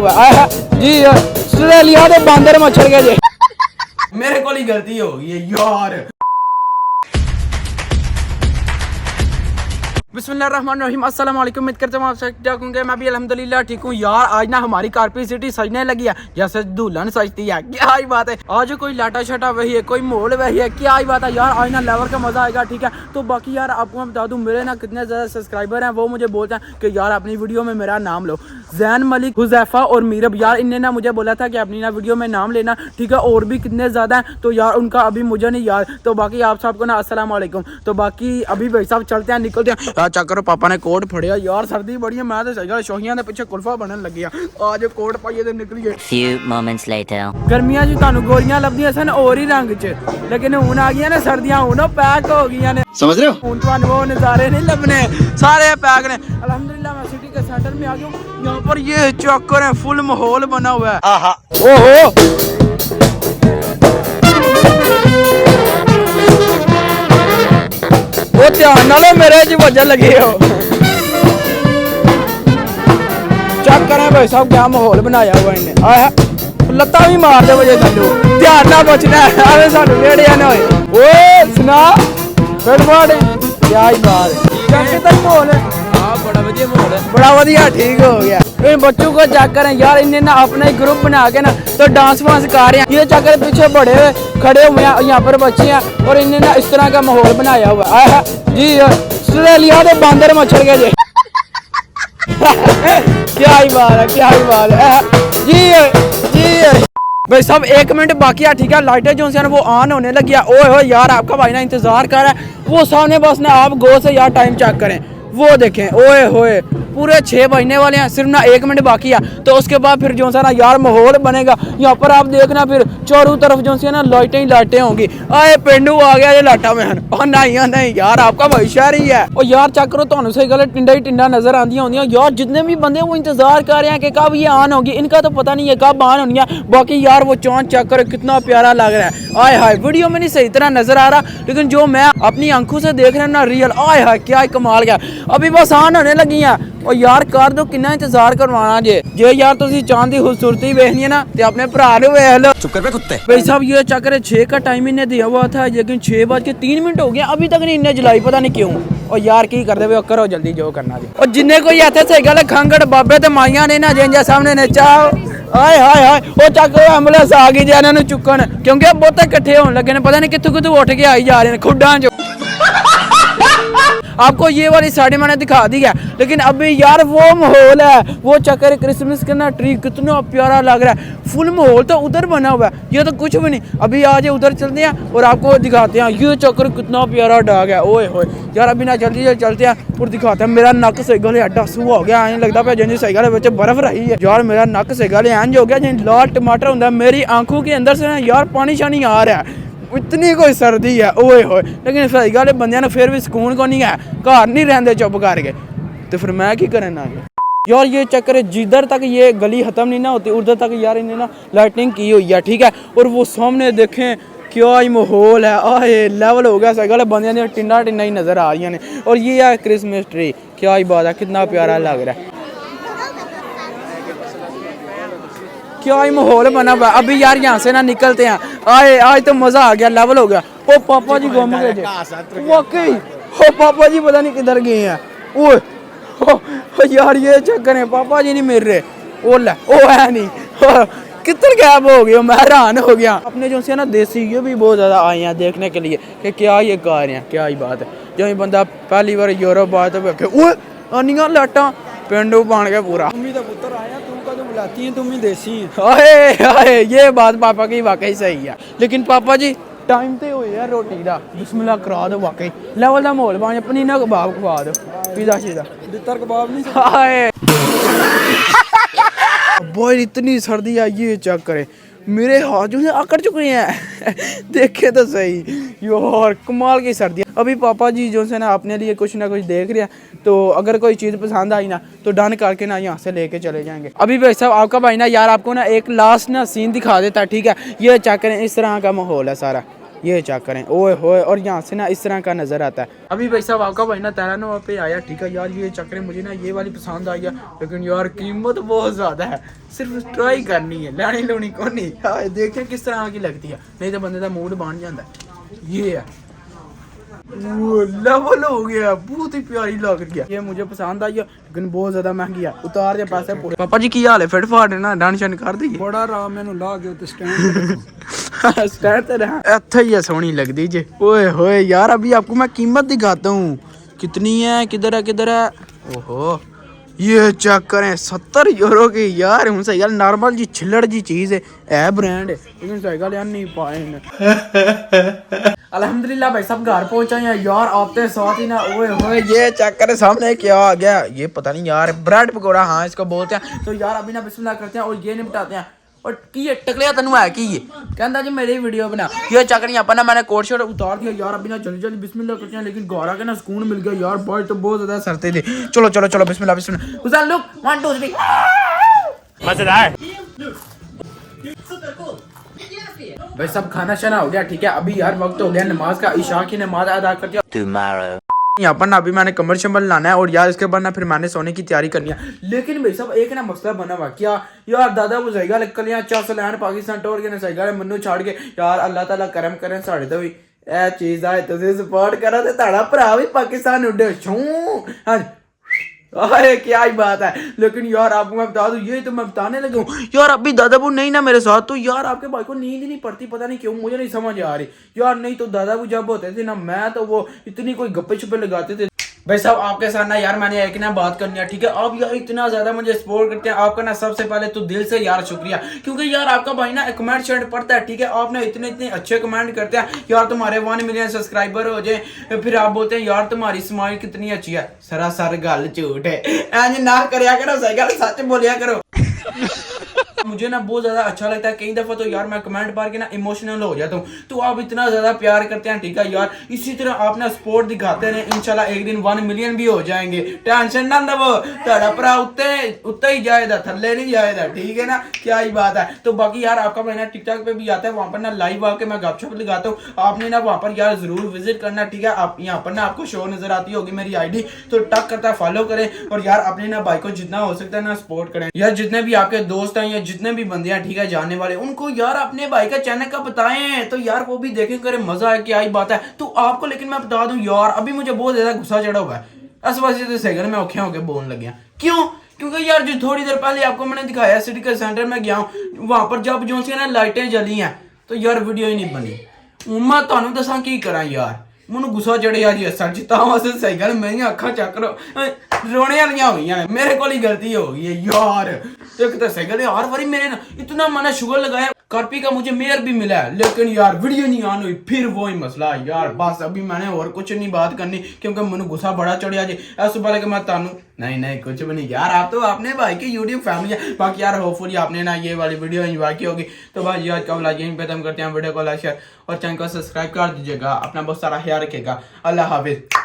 जी Australia के बांदर मच्छर गए जे मेरे को गलती हो गई है यार। बिस्मिल्लाहिर्रहमानिर्रहीम, अस्सलाम वालेकुम। उम्मीद करता हूँ आप सब ठीक होंगे। मैं भी अल्हम्दुलिल्लाह ठीक हूँ यार। आज ना हमारी कारपी सिटी सजने लगी है जैसे दुल्हन सजती है। क्या ही बात है, आज कोई लाटा शाटा वही है, कोई मोल वही है। क्या ही बात है यार, आज ना लेवल का मजा आएगा। ठीक है, तो बाकी यार आपको मैं बता दूँ मेरे ना कितने ज़्यादा सब्सक्राइबर हैं, वो मुझे बोलते हैं कि यार अपनी वीडियो में मेरा नाम लो। जैन मलिक, हुज़ैफा और मीरब यार इनने ना मुझे बोला था कि अपनी ना वीडियो में नाम लेना। ठीक है, और भी कितने ज़्यादा हैं तो यार उनका अभी मुझे नहीं यार। तो बाकी आप सबको ना अस्सलाम वालेकुम। तो बाकी अभी भाई साहब चलते हैं, निकलते हैं। चक्कर पापा ने कोट फड़िया यार, सर्दी बड़ी है। मैं तो सही शोहियां के पीछे कुल्फा बनने लगी आज कोट पाइए तो निकलिए। Few moments later. गर्मियां च तानू गोरियां लभदियां सन और ही रंग च, लेकिन हुन आ गई ने सर्दियां, हुन पैक हो गई ने। समझ रहे हो, हुन तानू वो नजारे नहीं लभने, सारे पैक ने। अल्हम्दुलिल्लाह मैं सिटी के सेंटर में आ गया हूं। यहाँ पर ये चक्कर है, फुल माहौल बना हुआ है। आहा ओहो वो ध्यान नालो मेरे च वजन लगे हो। चेक करें भाई साहब क्या माहौल बनाया हुआ इन्हें। आया लत्ता भी मार दे वजह थल्लू, ध्यान ना बचना है सानू नेड़े ना होए। ओए सुना गड़बड़ क्या ही बात है तक माहौल। हां बड़ा बढ़िया माहौल है, बड़ा बढ़िया ठीक हो गया। इन बच्चों को चेक करें यार, इन्हें ना अपना ही ग्रुप बना के ना तो डांस वांस कर रहे हैं। ये चेक करें पीछे बड़े हुए खड़े हुए हैं, यहाँ पर बच्चे हैं और इन्हें ना इस तरह का माहौल बनाया हुआ है। जी ऑस्ट्रेलिया के बांदर मच्छर गए जे क्या ही बात है, क्या ही बात है। जी भाई सब 1 मिनट बाकी है। ठीक है, लाइटें जो है वो ऑन होने लगी है। ओए हो यार आपका भाई ना इंतजार कर रहा है, वो सामने बस ना आप गो से यार टाइम चेक करें, वो देखें। ओए होए पूरे 6 बजने वाले हैं, सिर्फ ना 1 मिनट बाकी है। तो उसके बाद फिर जो है ना यार माहौल बनेगा। यहाँ पर आप देखना फिर चारों तरफ जो है ना लाइटें ही लाइटें होंगी। आए पेंडू आ गया ये लाटा में। और नहीं यार आपका भाई शहर ही है। और यार चेक करो, तो सही गल टिंडा ही टिंडा नजर आंदी होंगी यार। जितने भी बंदे वो इंतजार कर रहे हैं कि कब ये ऑन होगी, इनका तो पता नहीं है कब ऑन होनी है। बाकी यार वो चांद चेक करो कितना प्यारा लग रहा है। आय हाय वीडियो में नहीं सही तरह नजर आ रहा, लेकिन जो मैं अपनी आंखों से देख रहा हूं ना रियल, आय हाय क्या कमाल गया। अभी बस ऑन होने लगी हैं। और यार कर दो कितना इंतजार करवाना जे यार तुसी चांद दी खूबसूरती देखनी है ना ते अपने भरा नु वेख लो। चुप कर बे कुत्ते। भाई साहब ये चक्कर 6 का टाइम इन्हें दिया हुआ था, लेकिन 6:03 हो गया अभी तक नहीं इन्हें जलाई, पता नहीं क्यों। और यार की कर दे करो जल्दी जो करना जी। और जिन्ने कोई इत्थे सही गल खंगड़ बाबे ते माइयां ने ना जिंजा सामने ने चाओ आय हाय हाय वो चक एंबुलेंस आ गई जे इन्हां चुकन, क्योंकि बहुते इकट्ठे होने लगे ने, पता नहीं कित्थों कित्थों उठ के आई जा रहे हैं खुड्डां चो। आपको ये वाली साड़ी मैंने दिखा दी है, लेकिन अभी यार वो माहौल है, वो चक्कर क्रिसमस का ना ट्री कितना प्यारा लग रहा है। फुल माहौल तो उधर बना हुआ है, ये तो कुछ भी नहीं। अभी आज उधर चलते हैं और आपको दिखाते हैं ये चक्कर कितना प्यारा डाग है। ओए होए यार अभी ना जल्दी चलते हैं और दिखाते हैं। मेरा नक सही गल एडा सूहा हो गया, लगता पे जिन सही गल बर्फ रही है यार। मेरा नक सही गल इंज हो गया जिन लाल टमाटर होंगे। मेरी आंखों के अंदर से ना यार पानी शानी आ रहा है, इतनी कोई सर्दी है। ओए होए लेकिन सही गल बंदियां ने फिर भी सुकून को नहीं है, घर नहीं रहते चुप करके। तो फिर मैं की करें ना यार। ये चक्कर है जिधर तक ये गली खत्म नहीं ना होती उधर तक यार इन्हें ना लाइटिंग की हुई है। ठीक है, और वो सामने देखें क्या ही माहौल है। आए लेवल हो गया सही गल, बंदियां ने टिंडा टिंडा ही नजर आ रही हैं। और ये है क्रिसमस ट्री, क्या ही बात है, कितना प्यारा लग रहा है, क्या ही माहौल बना हुआ। अभी यार यहाँ से ना निकलते हैं। आए आज तो मजा आ गया, लेवल हो गया। ओ पापा जी घूम गए वाकई, ओ पापा जी पता नहीं किधर गए हैं। ओ यार ये चक्कर है, पापा जी नहीं मिल रहे। ओ ले ओ है नहीं, किधर गैप हो गया, मैं हैरान हो गया। अपने जो से ना देसी ये भी बहुत ज्यादा आए हैं देखने के लिए कि क्या ये गा रहे हैं। क्या ही बात है, जो बंदा पहली बार यूरोप आया तो आनिया लाटा पेंडू बन गया पूरा। मम्मी का पुत्र आया, तुम का जो बुलाती है तुम ही देसी है। ये बात पापा की वाकई सही है, लेकिन पापा जी टाइम ते हो यार रोटी दा बिस्मिल्लाह करा दो। वाकई लेवल दा माहौल बन, पनीना कबाब खवा दो, पिज़्ज़ा शीज़ा दितर कबाब नहीं हाय बॉय इतनी सर्दी आई ये चेक करे, मेरे हाथ जो है आकड़ चुके हैं देखे तो सही यार, कमाल की सर्दी। अभी पापा जी जो है ना अपने लिए कुछ ना कुछ देख रहे हैं, तो अगर कोई चीज़ पसंद आई ना तो डन करके ना यहाँ से लेके चले जाएंगे। अभी भाई साहब आपका भाई ना यार आपको ना एक लास्ट ना सीन दिखा देता है। ठीक है, ये चेक करें इस तरह का माहौल है सारा। ये चेक करें, ओए होए, और यहाँ से ना इस तरह का नज़र आता है। अभी भाई साहब आपका भाई ना तैराना पे आया, ठीक है यार, ये चेक करें, मुझे ना ये वाली पसंद आई है, लेकिन यार कीमत बहुत ज़्यादा है, सिर्फ ट्राई करनी है, लानी लोनी को नहीं। हाँ, देखते हैं किस तरह की लगती है, नहीं तो बंदे का मूड बन जाता है। ये है लेवल हो गया, बहुत ही प्यारी लग रही है, ये मुझे पसंद आई है, लेकिन बहुत ज्यादा महंगी है। उतार दे पैसे पूरे। पापा जी की हाल है? फिट फाट ना डांशन कर दी बड़ा आराम मैनू ला के ते स्टैंड स्टैंड ते रहा इत्थे ही है, सोहनी लगदी जे। ओए होए यार, अभी आपको मैं कीमत दिखाता हूँ कितनी है, किधर है किधर है। ओहो, ये चेक करें 70 यूरो की यार। हूँ सही गल नॉर्मल जी छिल्लड़ जी चीज़ है ब्रांड, लेकिन सही गल यार नहीं पाए। अल्हम्दुलिल्लाह भाई सब घर पहुंचा यार, आपते साथ ही ना। ओए होए, ये चेक करें सामने क्या आ गया, ये पता नहीं यार, ब्रेड पकौड़ा, हाँ इसको बोलते हैं। तो यार अभी ना बिस्मिल्लाह करते हैं और ये निपटाते हैं। और की ये टकलिया तेन है कि ये कहता जी मेरी वीडियो बना, ये चेक नहीं अपन ना मैंने कोट शोट उतार दिया यार। अभी ना जल्दी जल्दी बिस्मिल्लाह करते हैं, लेकिन घर आके ना सुकून मिल गया यार, भाई तो बहुत ज्यादा सरते थे। चलो चलो चलो बिस्मिल्लाह बिस्मिल्लाह। उधर लुक 1 2 3 मजेदार। भाई सब खाना शाना हो गया, ठीक है। अभी यार वक्त हो गया नमाज का, इशा की नमाज अदा कर दिया। यहाँ पर ना अभी मैंने कमर शंबल लाना है और यार इसके बाद ना फिर मैंने सोने की तैयारी करनी है। लेकिन भाई सब एक ना मसला बना हुआ, क्या यार दादा वो सही गल कल यहाँ 400 लैन पाकिस्तान टोर के सही गल मनु छाड़ के यार अल्लाह ताला करम करें साढ़े तो भी ए चीज आए तुझे सपोर्ट करा ते ताड़ा भरा भी पाकिस्तान उड़े छू। हाँ अरे क्या ही बात है। लेकिन यार आपको मैं बता दूं, ये तो मैं बताने लगा हूँ यार, अभी दादाबू नहीं ना मेरे साथ, तो यार आपके भाई को नींद ही नहीं पड़ती, पता नहीं क्यों, मुझे नहीं समझ आ रही यार। नहीं तो दादाबू जब होते थे ना मैं तो वो इतनी कोई गप्पे छुपे लगाते थे। भाई साहब आपके साथ ना यार मैंने एक ना बात करनी है, ठीक है। आप यार इतना ज्यादा मुझे सपोर्ट करते हैं, आपका ना सबसे पहले तो दिल से यार शुक्रिया, क्योंकि यार आपका भाई ना कमेंट शेंट पढ़ता है, ठीक है। आपने इतने इतने अच्छे कमेंट करते हैं यार, तुम्हारे 1 मिलियन सब्सक्राइबर हो जाए, फिर आप बोलते हैं यार तुम्हारी स्माइल कितनी अच्छी है। सरासर गल झूठ है, ऐसे ना करया करो, सही गल सच बोलिया करो। मुझे ना बहुत ज्यादा अच्छा लगता है, कई दफा तो यार मैं कमेंट पढ़ के ना इमोशनल हो जाता हूँ। तो आप इतना ज्यादा प्यार करते हैं, ठीक है यार, इसी तरह आप ना सपोर्ट दिखाते रहे, इंशाल्लाह एक दिन 1 मिलियन भी हो जाएंगे। टेंशन ना लो, तेरा भरा उत्ते ही जाएगा, थल्ले नहीं जाएगा, ठीक है ना, क्या ही बात है। तो बाकी यार आपका भाई ना टिकटॉक पे भी आता है, वहां पर ना लाइव आके मैं गपशप लगाता हूँ, आपने ना वहां पर यार जरूर विजिट करना, ठीक है। आप यहाँ पर ना आपको शो नजर आती होगी मेरी आईडी, तो टक करता फॉलो करें और यार अपने ना भाई को जितना हो सकता है ना सपोर्ट करें। यार जितने भी आपके दोस्त हैं या जितने भी बंदे हैं, ठीक है, जानने वाले, उनको यार अपने भाई का चैनल का बताएं, तो यार वो भी देखें, करे मजा है, क्या ही बात है। तो आपको लेकिन मैं बता दूं यार, अभी मुझे बहुत ज्यादा गुस्सा चढ़ा हुआ है, इस वजह से सही मैं औखे होके बोलने लग गया। क्यों? क्योंकि यार जो थोड़ी देर पहले आपको मैंने दिखाया सिटी के सेंटर में गया हूँ, वहां पर जब जो सी ना लाइटें जली हैं, तो यार वीडियो ही नहीं बनी। मैं तुहानू दसा की करा यार, मैनू गुस्सा चढ़े यार, ये सच तावासे सही गल मेरी अखा चेक करो रोने वाली हो गई, मेरे को ही गलती हो गई है यार। एक तो सही गल हर बारी मेरे ना इतना मैंने शुगर लगाया, कार्पी का मुझे मेयर भी मिला है, लेकिन यार वीडियो नहीं ऑन हुई, फिर वही मसला यार। बस अभी मैंने और कुछ नहीं बात करनी, क्योंकि मैंने गुस्सा बड़ा चढ़िया जी। ऐसा पहले कि मैं तानू नहीं कुछ भी नहीं यार, आप तो अपने भाई की यूट्यूब फैमिली है। बाकी यार होपफुली आपने ना ये वाली वीडियो एंजॉय की होगी। तो भाई आज का व्लॉग यहीं खत्म करते हैं, वीडियो को लाइक शेयर और चैनल को सब्सक्राइब कर दीजिएगा। अपना बहुत सारा ख्याल रखिएगा। अल्लाह हाफिज।